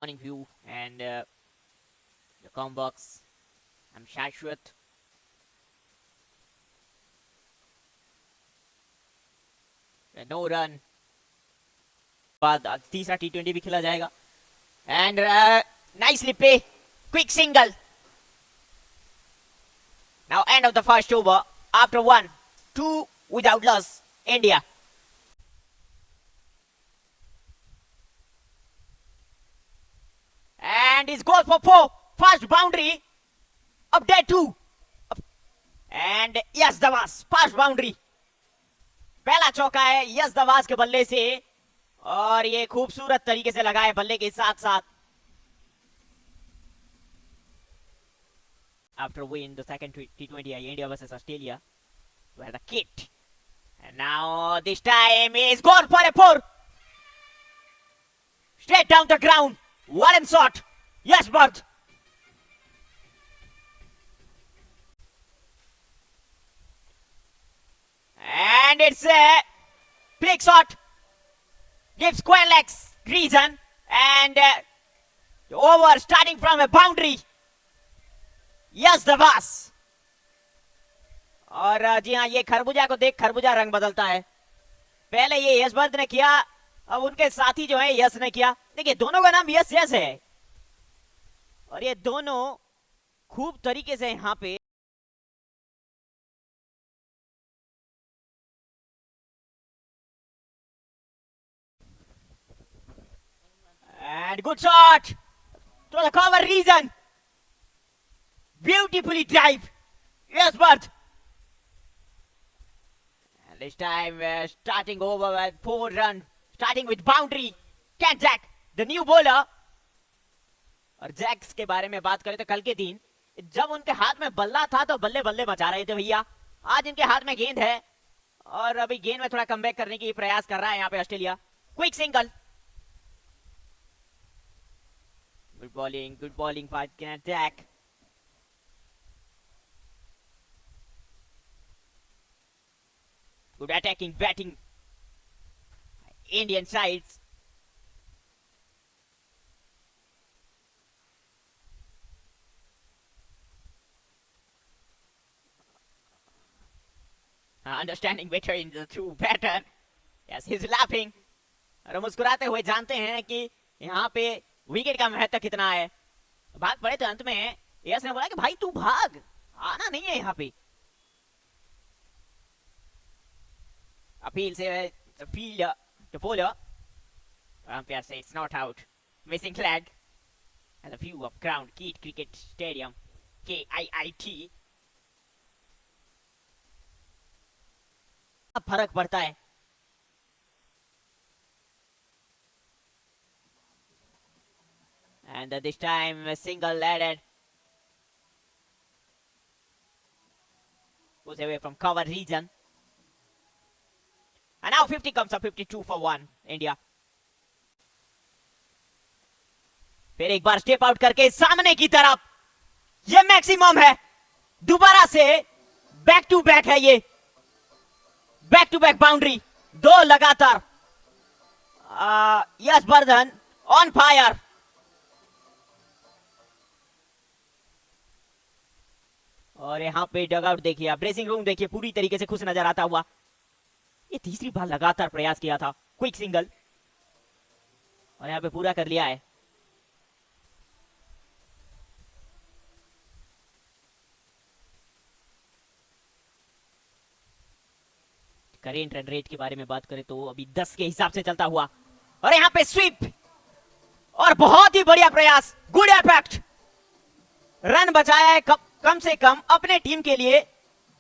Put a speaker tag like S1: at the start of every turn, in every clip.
S1: Morning view and the combox. I'm Shashwat. No run. बाद तीसरा T20 भी खेला जाएगा. And nicely play. Quick single. Now end of the first over. After 1-2 without loss. India. And it's goal for 4. First boundary of day 2. And yes, Dawaz. First boundary. पहला चौका है yes दवाज के बल्ले से और ये खूबसूरत तरीके से लगा है बल्ले के साथ साथ. After win the second T20 India versus Australia, where the kit, and now this time is gone for a 4. Straight down the ground. One shot. Yes, Bharat. And it's a big shot. Gives square legs reason. And over starting from a boundary. Yes, Dawaz. और जी हाँ, ये खरबूजा को देख खरबूजा रंग बदलता है. पहले ये यशवंत ने किया, अब उनके साथी जो है यश ने किया. देखिए दोनों का नाम यश यश है और ये दोनों खूब तरीके से यहाँ पे and good shot to the cover reason. Beautifully drive. Yes, but and this time starting over with 4 run, starting with boundary. Ken Jack, the new bowler. और जैक्स के बारे में बात करें तो कल के दिन जब उनके हाथ में बल्ला था तो बल्ले बल्ले मचा रहे थे भैया. आज इनके हाथ में गेंद है और अभी गेंद में थोड़ा कमबैक करने की प्रयास कर रहा है यहाँ पे Australia. Quick single. Good bowling by Ken Jack. Good attacking batting. Indian sides. Understanding better in the two batter. Yes, he's laughing. और मुस्कुराते हुए जानते हैं कि यहाँ पे विकेट का महत्व कितना है. भाग पड़े तो अंत में यस ने बोला कि भाई तू भाग, आना नहीं है यहाँ पे. अपील से field to bowler. Umpire says it's not out. Missing flag. And a view of ground Keat Cricket Stadium, KIIT. अब फर्क पड़ता है. And this time a single added. Goes away from cover region. And now 50 comes up, 52 for 1 India. फिर एक बार step out करके सामने की तरफ. ये मैक्सिमम है. दोबारा से बैक टू बैक है ये. Back to back boundary. 2 लगातार. यश वर्धन ऑन फायर. और यहाँ पे डगआउट देखिए, ड्रेसिंग रूम देखिए, पूरी तरीके से खुश नजर आता हुआ. ये तीसरी बार लगातार प्रयास किया था. क्विक सिंगल और यहाँ पे पूरा कर लिया है. करेंट रन रेट के बारे में बात करें तो अभी 10 के हिसाब से चलता हुआ और यहाँ पे स्वीप और बहुत ही बढ़िया प्रयास. Good impact. रन बचाया है कम से कम अपने टीम के लिए.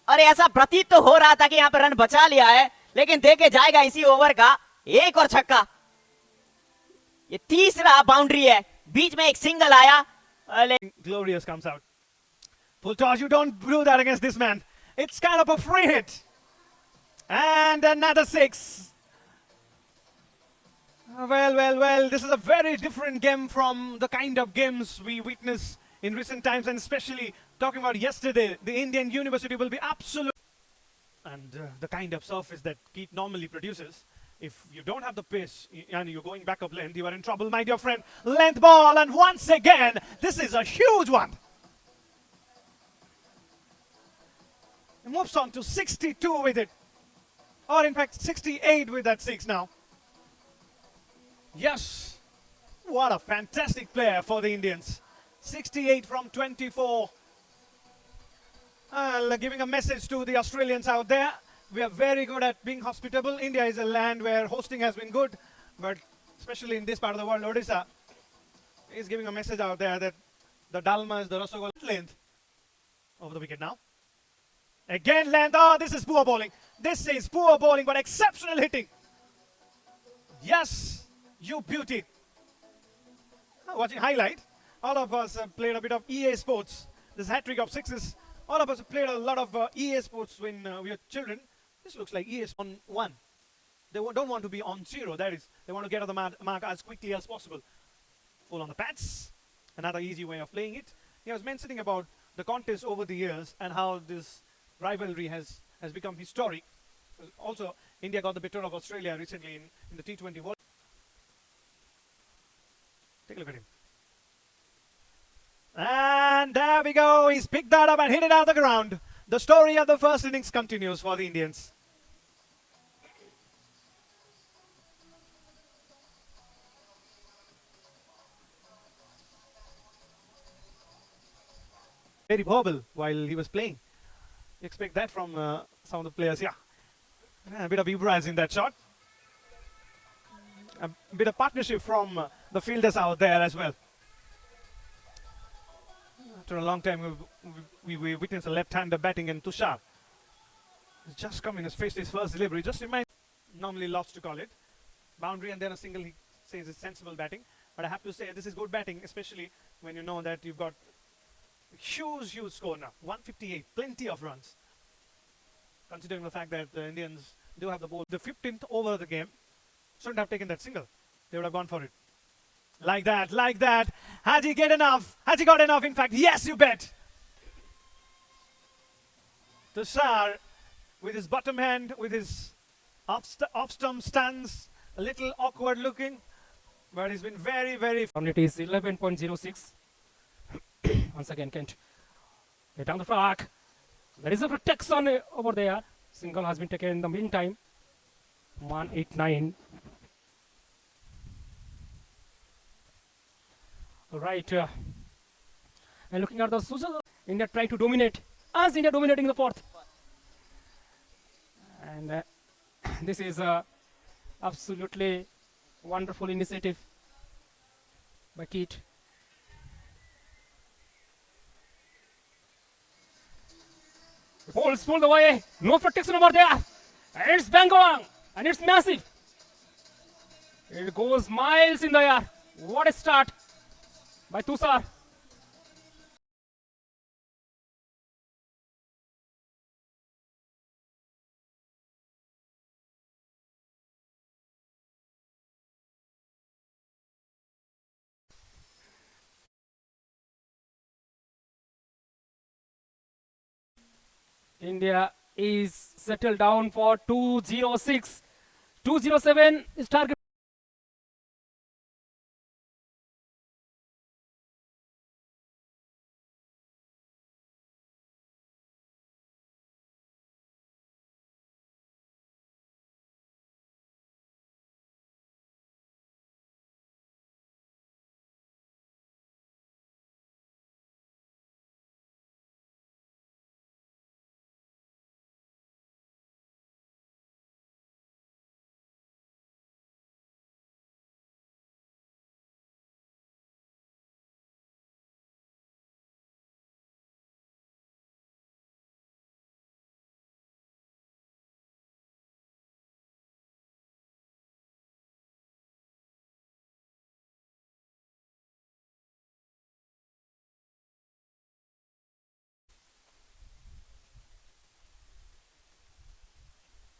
S1: और ऐसा प्रतीत तो हो रहा था कि यहाँ पे रन बचा लिया है, लेकिन देखे जाएगा इसी ओवर का एक और छक्का. ये तीसरा बाउंड्री है. बीच में एक सिंगल आया.
S2: Glorious comes out. Pultaj, you don't do that against this man. It's kind of a free hit. And another 6. Well, this is a very different game from the kind of games we witness in recent times, and especially talking about yesterday, the Indian University will be absolute. And the kind of surface that Keat normally produces. If you don't have the pace and you're going back up length, you are in trouble, my dear friend. Length ball, and once again, this is a huge one. He moves on to 62 with it. Or in fact, 68 with that 6 now. Yes. What a fantastic player for the Indians. 68 from 24. Giving a message to the Australians out there. We are very good at being hospitable. India is a land where hosting has been good, but especially in this part of the world, Odisha is giving a message out there that the Dalmas, the Rasagol length over the wicket now. Again length. Oh, this is poor bowling. This is poor bowling, but exceptional hitting. Yes, you beauty. Watching highlight, all of us played a bit of EA Sports. This hat-trick of 6s. All of us played a lot of EA Sports when we were children. This looks like EA on 1. They don't want to be on 0. That is, they want to get on the mark as quickly as possible. Full on the pads. Another easy way of playing it. He was mentioning about the contest over the years and how this rivalry has become historic. Also, India got the better of Australia recently in the T20 World. Take a look at him. And there we go. He's picked that up and hit it out of the ground. The story of the first innings continues for the Indians. Very verbal while he was playing. You expect that from some of the players. Yeah. A bit of Ibraz in that shot. A bit of partnership from the fielders out there as well. After a long time, we witnessed a left-hander batting, and Tushar has just come in, has faced his first delivery. Just remind, normally loves to call it boundary and then a single. He says it's sensible batting, but I have to say this is good batting, especially when you know that you've got huge score now, 158, plenty of runs. Considering the fact that the Indians do have the ball, the 15th over of the game, shouldn't have taken that single. They would have gone for it. Like that, like that. Has he get enough? Has he got enough? In fact, yes, you bet. Tushar, with his bottom hand, with his off-stump stance, a little awkward looking, but he's been very, very...
S3: It is 11.06. Once again, Kent. Get down the track. There is a protection over there. Single has been taken in the meantime. 189. Right. And looking at the Sujal, India trying to dominate. As India dominating the fourth. And this is absolutely wonderful initiative by Keat. Balls pulled away. No protection over there. And it's bang on. And it's massive. It goes miles in the air. What a start by Tushar. India is settled down for 206. 207 is target.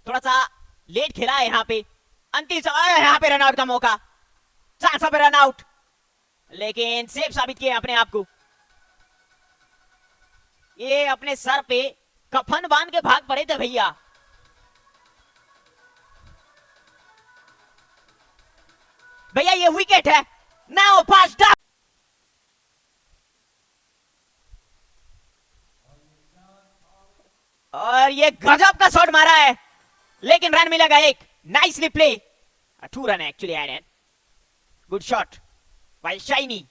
S1: थोड़ा सा late खेला है यहाँ पे, अंतिम समय यहाँ पे रनआउट का मौका, चांस पे रनआउट, लेकिन सेफ साबित किए अपने आप को। ये अपने सर पे कफन बांध के भाग पड़े थे भैया। भैया ये विकेट है। नाउ पास डाउन, और ये गजब का शॉट मारा है, लेकिन रन मिलेगा एक। Nicely play, 2 run actually added. Good shot by शाइनी।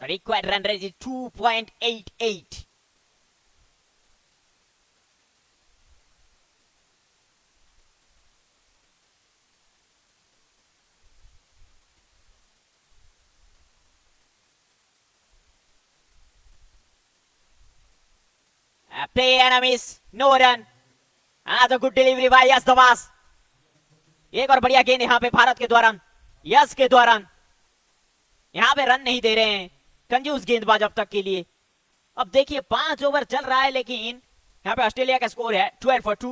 S1: Required run rate is 2.88. Play enemies, no run. Another good delivery by Yash Dawaz. एक और बढ़िया गेंद यहाँ पे भारत के द्वारा, यश के द्वारा। यहाँ पे रन नहीं दे रहे हैं कंजूस गेंदबाज अब तक के लिए। अब देखिए 5 ओवर चल रहा है, लेकिन यहाँ पे ऑस्ट्रेलिया का स्कोर है 12 for 2।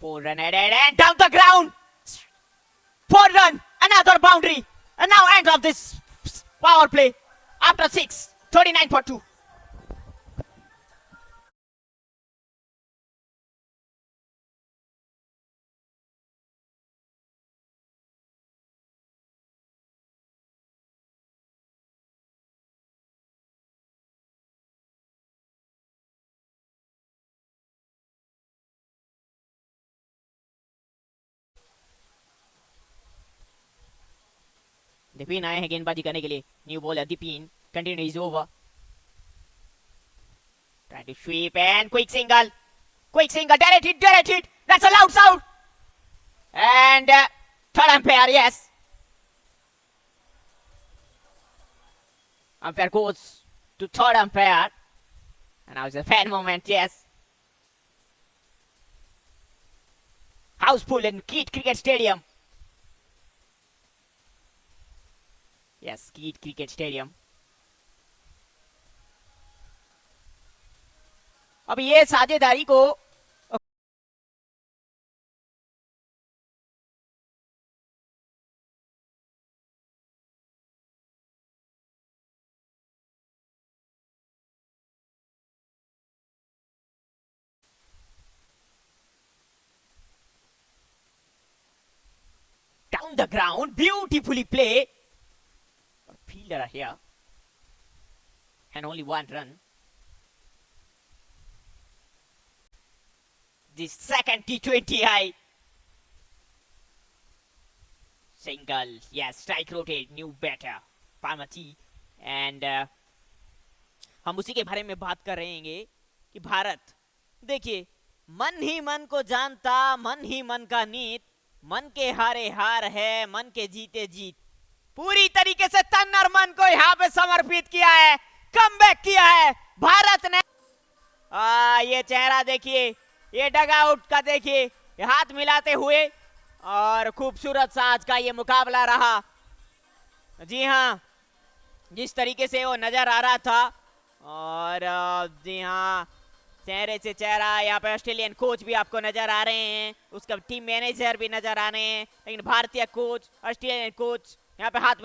S1: 4 run added and down the ground, 4 run, another boundary, and now end of this power play after 6, 39 for 2। Deepin आए हैं गेंदबाजी करने के लिए। New bowler Dipin continue is over, try to sweep and quick single, direct hit, that's a loud out and third umpire, yes, umpire goes to third umpire and now is a fan moment, yes. House full in Keat Cricket Stadium, yes, Keat Cricket Stadium। अब ये साझेदारी को down the ground, beautifully play, fielder are here and only 1 run। The second T20 high single, yes, strike rotate, new batter Parmati, and हम उसी के बारे में बात कर रहे हैं कि भारत, देखिए, मन ही मन को जानता, मन ही मन का नीत, मन के हारे हार है, मन के जीते जीत। पूरी तरीके से तन और मन को यहाँ पे समर्पित किया है, कमबैक किया है भारत ने। ये चेहरा देखिए, ये डग आउट का देखिए, ये हाथ मिलाते हुए, और खूबसूरत सा आज का ये मुकाबला रहा। जी हाँ, जिस तरीके से वो नजर आ रहा था, और जी हाँ, चेहरे से चेहरा, यहाँ पे ऑस्ट्रेलियन कोच भी आपको नजर आ रहे हैं, उसका टीम मैनेजर भी नजर आ रहे हैं, लेकिन भारतीय कोच, ऑस्ट्रेलियन कोच यहाँ पे हाथ मिला।